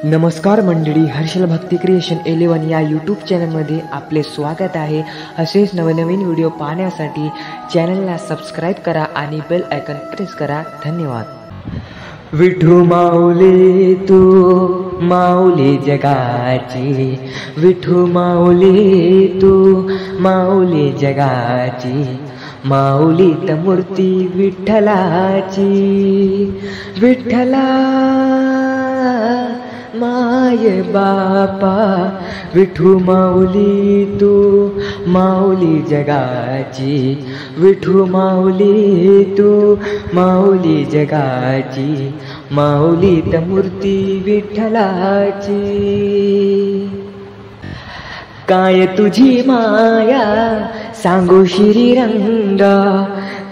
नमस्कार मंडळी, हर्षल भक्ती क्रिएशन 11 या यूट्यूब चॅनलमध्ये आपले स्वागत आहे। असेच नवनवीन व्हिडिओ पाहण्यासाठी चॅनलला सबस्क्राईब करा आणि बेल आयकॉन प्रेस करा। धन्यवाद। विठू माऊली तू माऊली जगाची, विठू माऊली तू माऊली जगाची, माऊली त मूर्ती विठ्ठलाची, विठ्ठला माय बापा, विठू माऊली तू माऊली जगाची, विठू माऊली तू माऊली जगाची, माऊली त मूर्ती विठ्ठलाची। काय तुझी माया सांगू श्रीरंग,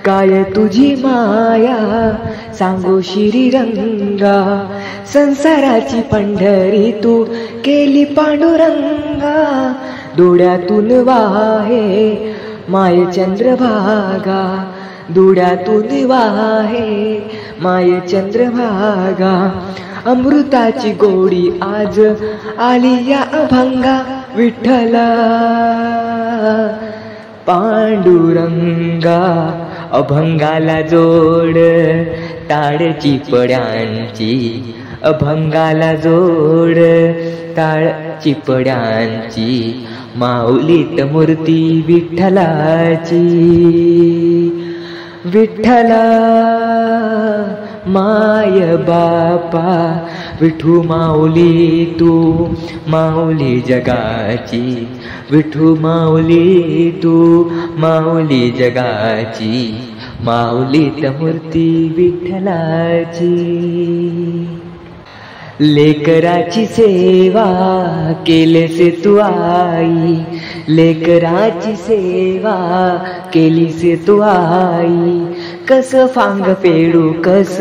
काय तुझी माया सांगू श्रीरंग, संसाराची पंढरी तू केली पांडुरंगा, डोळ्यातून वाहे माय चंद्रभागा, डोळ्यातून वाहे माय चंद्रभागा, अमृताची गोडी आज आली या अभंगा, विठ्ठला पांडुरंगा, अभंगाला जोड टाळची पड्यांची, अभंगाला जोड टाळची पड्यांची, माऊलीत मूर्ती विठ्ठलाची, विठ्ठला माय बापा, विठू माऊली तू माऊली जगाची, विठू माऊली तू माऊली जगाची, माऊलीत मूर्ती विठ्ठलाची। लेकराची सेवा केलीसे तू आई, लेकराची सेवा केलीसे तू आई, कस फांग फेडू कस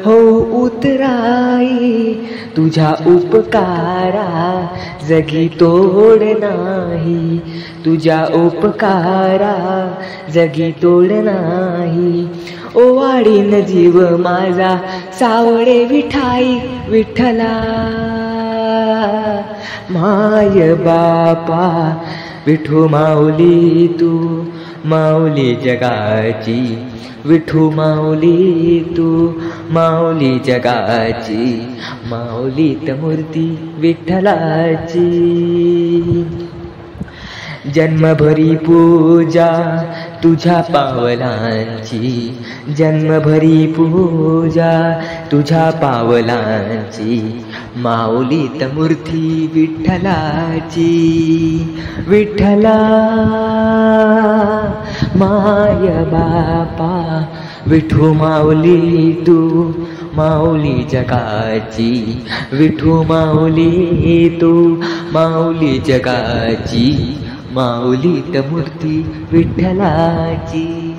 हो उतराई, तुझ्या उपकारा जगी तोड नाही, तुझ्या उपकारा जगी तोड नाही, ओवाळीन जीव माझा सावळे विठाई, विठ्ठला माय बापा, विठू माऊली तू माऊली जगाची, विठू माऊली तू माऊली जगाची, माऊलीत मूर्ती विठ्ठलाची। जन्मभरी पूजा तुझ्या पावलांची, जन्मभरी पूजा तुझ्या पावलांची, माऊलीत मूर्ती विठ्ठलाची, विठ्ठला माय बापा, विठू माऊली तू माऊली जगाची, विठू माऊली तू माऊली जगाची, माऊलीत मूर्ती विठ्ठलाची।